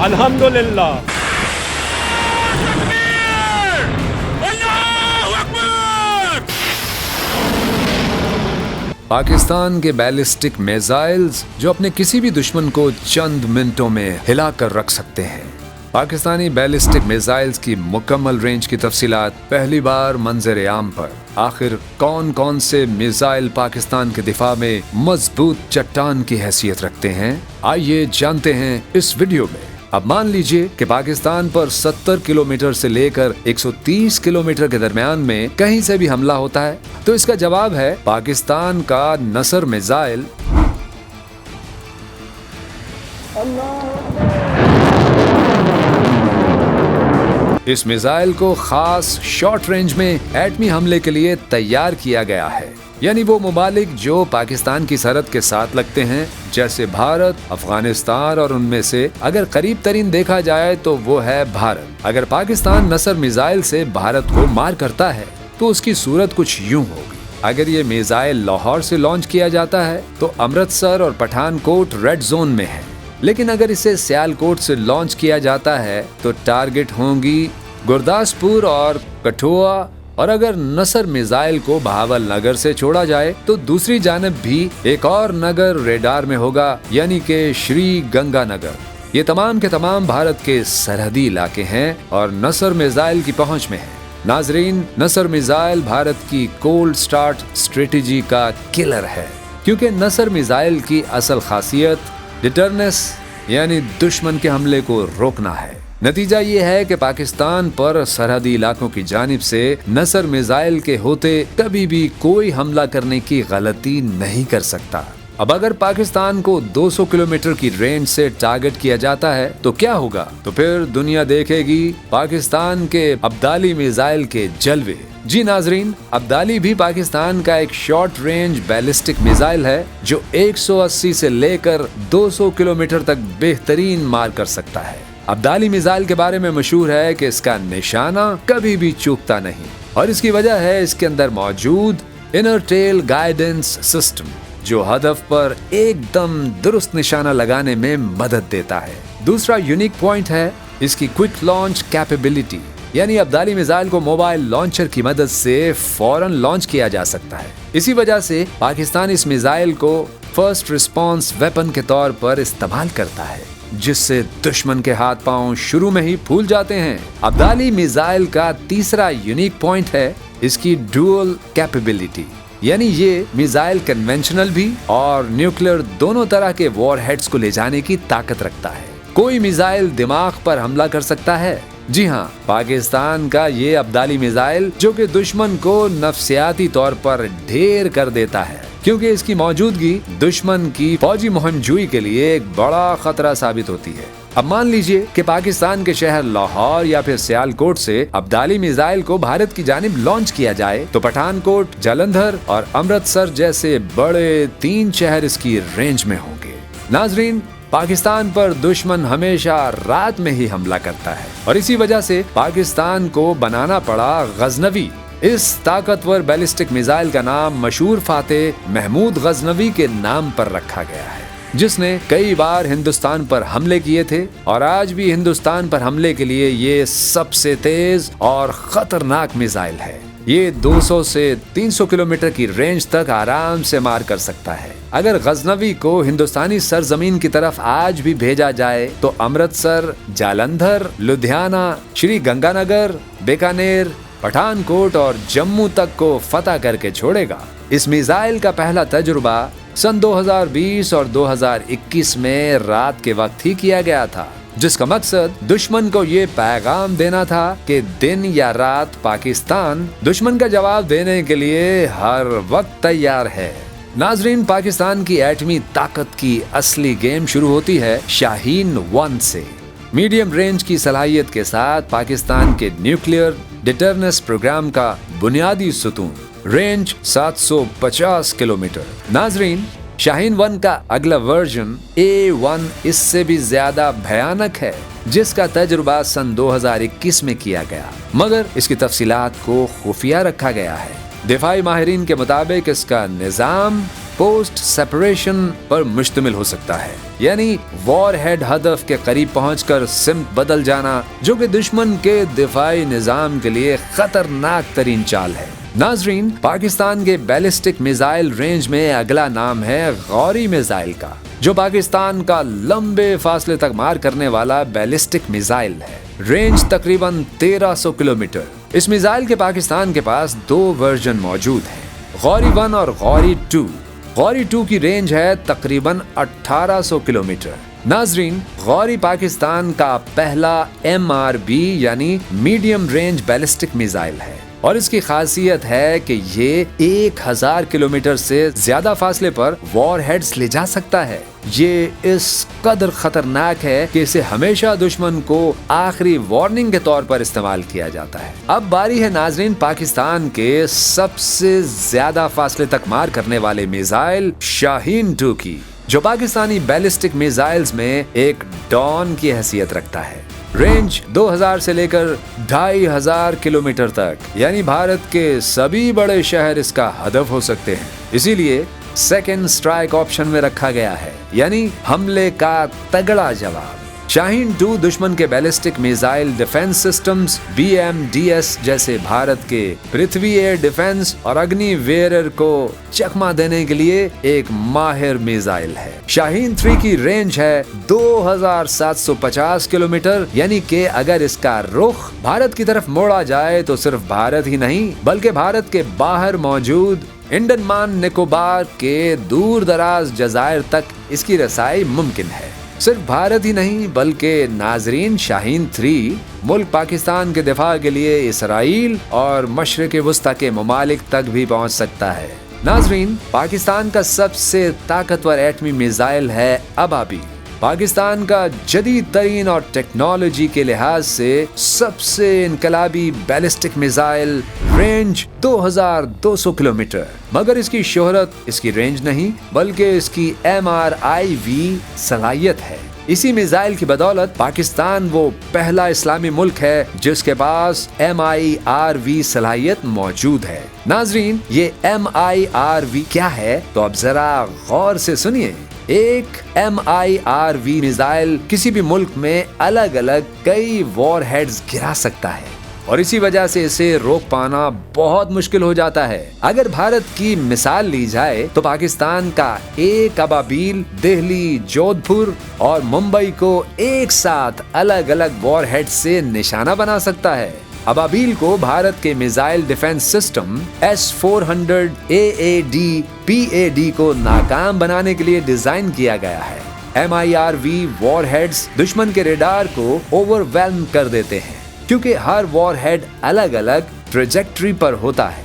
अल्हम्दुलिल्लाह। पाकिस्तान के ballistic missiles जो अपने किसी भी दुश्मन को चंद मिनटों में हिलाकर रख सकते हैं। पाकिस्तानी बैलिस्टिक मिसाइल्स की मुकम्मल रेंज की तफसीलात पहली बार मंजर आम पर। आखिर कौन कौन से मिसाइल पाकिस्तान के दिफा में मजबूत चट्टान की हैसियत रखते हैं, आइए जानते हैं इस वीडियो में। अब मान लीजिए कि पाकिस्तान पर 70 किलोमीटर से लेकर 130 किलोमीटर के दरमियान में कहीं से भी हमला होता है, तो इसका जवाब है पाकिस्तान का नसर मिसाइल। इस मिसाइल को खास शॉर्ट रेंज में एटमी हमले के लिए तैयार किया गया है, यानी वो मुमालिक जो पाकिस्तान की सरहद के साथ लगते हैं, जैसे भारत, अफगानिस्तान, और उनमें से अगर करीब तरीन देखा जाए तो वो है भारत। अगर पाकिस्तान नसर मिसाइल से भारत को मार करता है तो उसकी सूरत कुछ यूं होगी। अगर ये मिसाइल लाहौर से लॉन्च किया जाता है तो अमृतसर और पठानकोट रेड जोन में है, लेकिन अगर इसे सियालकोट से लॉन्च किया जाता है तो टारगेट होंगी गुरदासपुर और कठुआ, और अगर नसर मिसाइल को बहावल नगर से छोड़ा जाए तो दूसरी जानब भी एक और नगर रेडार में होगा, यानी कि श्री गंगानगर। ये तमाम के तमाम भारत के सरहदी इलाके हैं और नसर मिसाइल की पहुंच में है। नाजरीन, नसर मिसाइल भारत की कोल्ड स्टार्ट स्ट्रेटेजी का किलर है, क्योंकि नसर मिसाइल की असल खासियत डिटरनेस यानी दुश्मन के हमले को रोकना है। नतीजा ये है कि पाकिस्तान पर सरहदी इलाकों की जानिब से नसर मिसाइल के होते कभी भी कोई हमला करने की गलती नहीं कर सकता। अब अगर पाकिस्तान को 200 किलोमीटर की रेंज से टारगेट किया जाता है तो क्या होगा? तो फिर दुनिया देखेगी पाकिस्तान के अब्दाली मिसाइल के जलवे। जी नाजरीन, अब्दाली भी पाकिस्तान का एक शॉर्ट रेंज बैलिस्टिक मिसाइल है जो 180 से लेकर 200 किलोमीटर तक बेहतरीन मार कर सकता है। अब्दाली मिसाइल के बारे में मशहूर है कि इसका निशाना कभी भी चूकता नहीं, और इसकी वजह है इसके अंदर मौजूद इनर टेल गाइडेंस सिस्टम, जो हदफ पर एकदम दुरुस्त निशाना लगाने में मदद देता है। दूसरा यूनिक पॉइंट है इसकी क्विक लॉन्च कैपेबिलिटी, यानी अब्दाली मिसाइल को मोबाइल लॉन्चर की मदद से फौरन लॉन्च किया जा सकता है। इसी वजह से पाकिस्तान इस मिसाइल को फर्स्ट रिस्पॉन्स वेपन के तौर पर इस्तेमाल करता है, जिससे दुश्मन के हाथ पांव शुरू में ही फूल जाते हैं। अब्दाली मिसाइल का तीसरा यूनिक पॉइंट है इसकी डुअल कैपेबिलिटी, यानी ये मिसाइल कन्वेंशनल भी और न्यूक्लियर दोनों तरह के वॉरहेड्स को ले जाने की ताकत रखता है। कोई मिसाइल दिमाग पर हमला कर सकता है। जी हाँ, पाकिस्तान का ये अब्दाली मिसाइल जो कि दुश्मन को नफसियाती तौर पर ढेर कर देता है, क्योंकि इसकी मौजूदगी दुश्मन की फौजी मुहिमजोई के लिए एक बड़ा खतरा साबित होती है। अब मान लीजिए कि पाकिस्तान के शहर लाहौर या फिर सियालकोट से अब्दाली मिसाइल को भारत की जानिब लॉन्च किया जाए तो पठानकोट, जालंधर और अमृतसर जैसे बड़े 3 शहर इसकी रेंज में होंगे। नाजरीन, पाकिस्तान पर दुश्मन हमेशा रात में ही हमला करता है, और इसी वजह से पाकिस्तान को बनाना पड़ा गजनवी। इस ताकतवर बैलिस्टिक मिसाइल का नाम मशहूर फातेह महमूद गजनवी के नाम पर रखा गया है, जिसने कई बार हिंदुस्तान पर हमले किए थे, और आज भी हिंदुस्तान पर हमले के लिए ये सबसे तेज और खतरनाक मिसाइल है। ये 200 से 300 किलोमीटर की रेंज तक आराम से मार कर सकता है। अगर गजनवी को हिंदुस्तानी सरजमीन की तरफ आज भी भेजा जाए तो अमृतसर, जालंधर, लुधियाना, श्री गंगानगर, बीकानेर, पठानकोट और जम्मू तक को फतह करके छोड़ेगा। इस मिसाइल का पहला तजुर्बा सन 2020 और 2021 में रात के वक्त ही किया गया था, जिसका मकसद दुश्मन को ये पैगाम देना था कि दिन या रात पाकिस्तान दुश्मन का जवाब देने के लिए हर वक्त तैयार है। नाजरीन, पाकिस्तान की एटमी ताकत की असली गेम शुरू होती है शाहीन 1 से। मीडियम रेंज की सलाहियत के साथ पाकिस्तान के न्यूक्लियर डिटरनेस प्रोग्राम का बुनियादी सुतून, रेंज 750 किलोमीटर। नाजरीन, शाहीन 1 का अगला वर्जन A1 इससे भी ज्यादा भयानक है, जिसका तजुर्बा सन 2021 में किया गया, मगर इसकी तफसीलात को खुफिया रखा गया है। दिफाई माहिरीन के मुताबिक इसका निजाम पोस्ट सेपरेशन पर मुश्तमिल हो सकता है, यानी वॉर हेड हदफ के करीब पहुंचकर सिमत बदल जाना, जो कि दुश्मन के दिफाई निजाम के लिए खतरनाक तरीन चाल है। नाजरीन, पाकिस्तान के बैलिस्टिक मिसाइल रेंज में अगला नाम है गौरी मिसाइल का, जो पाकिस्तान का लंबे फासले तक मार करने वाला बैलिस्टिक मिसाइल है। रेंज तकरीबन 1300 किलोमीटर। इस मिसाइल के पाकिस्तान के पास 2 वर्जन मौजूद हैं, गौरी 1 और गौरी 2। गौरी 2 की रेंज है तकरीबन 1800 किलोमीटर। नाजरीन, गौरी पाकिस्तान का पहला MRB यानी मीडियम रेंज बैलिस्टिक मिसाइल है और इसकी खासियत है कि ये 1000 किलोमीटर से ज्यादा फासले पर वॉर हेड्स ले जा सकता है। ये इस कदर खतरनाक है कि इसे हमेशा दुश्मन को आखिरी वार्निंग के तौर पर इस्तेमाल किया जाता है। अब बारी है नाजरीन पाकिस्तान के सबसे ज्यादा फासले तक मार करने वाले मिसाइल शाहीन 2 की, जो पाकिस्तानी बैलिस्टिक मिसाइल्स में एक डॉन की हैसियत रखता है। रेंज 2000 से लेकर 2500 किलोमीटर तक, यानी भारत के सभी बड़े शहर इसका हदफ हो सकते हैं। इसीलिए सेकेंड स्ट्राइक ऑप्शन में रखा गया है, यानी हमले का तगड़ा जवाब। शाहीन 2 दुश्मन के ballistic missile defence systems BMDS जैसे भारत के पृथ्वी एयर डिफेंस और अग्नि वेयर को चकमा देने के लिए एक माहिर मिसाइल है। शाहीन 3 की रेंज है 2750 किलोमीटर, यानी कि अगर इसका रुख भारत की तरफ मोड़ा जाए तो सिर्फ भारत ही नहीं बल्कि भारत के बाहर मौजूद अंडमान निकोबार के दूर दराज जजायर तक इसकी रसाई मुमकिन है। सिर्फ भारत ही नहीं बल्कि नाजरीन, शाहीन 3 मुल्क पाकिस्तान के दिफा के लिए इसराइल और मशरिक़ वस्ता के ममालिक तक भी पहुंच सकता है। नाजरीन, पाकिस्तान का सबसे ताकतवर एटमी मिसाइल है अबाबील। पाकिस्तान का जदीद तरीन और टेक्नोलॉजी के लिहाज से सबसे इनकलाबी बैलिस्टिक मिसाइल, रेंज 2200 किलोमीटर। मगर इसकी शोहरत इसकी रेंज नहीं बल्कि इसकी MRIV सलाहियत है। इसी मिसाइल की बदौलत पाकिस्तान वो पहला इस्लामी मुल्क है जिसके पास MIRV सलाहियत मौजूद है। नाजरीन, ये MIRV क्या है तो अब जरा गौर से सुनिए। एक MIRV मिसाइल किसी भी मुल्क में अलग अलग कई वॉर हेड्स गिरा सकता है और इसी वजह से इसे रोक पाना बहुत मुश्किल हो जाता है। अगर भारत की मिसाल ली जाए तो पाकिस्तान का एक अबाबील दिल्ली, जोधपुर और मुंबई को एक साथ अलग अलग वॉर हेड से निशाना बना सकता है। अबाबील को भारत के missile defence system S-400 AAD-PAD को नाकाम बनाने के लिए डिजाइन किया गया है। MIRV वॉर हेड्स दुश्मन के रेडार को ओवरवेल्म कर देते हैं क्योंकि हर वॉर हेड अलग अलग ट्रेजेक्टरी पर होता है।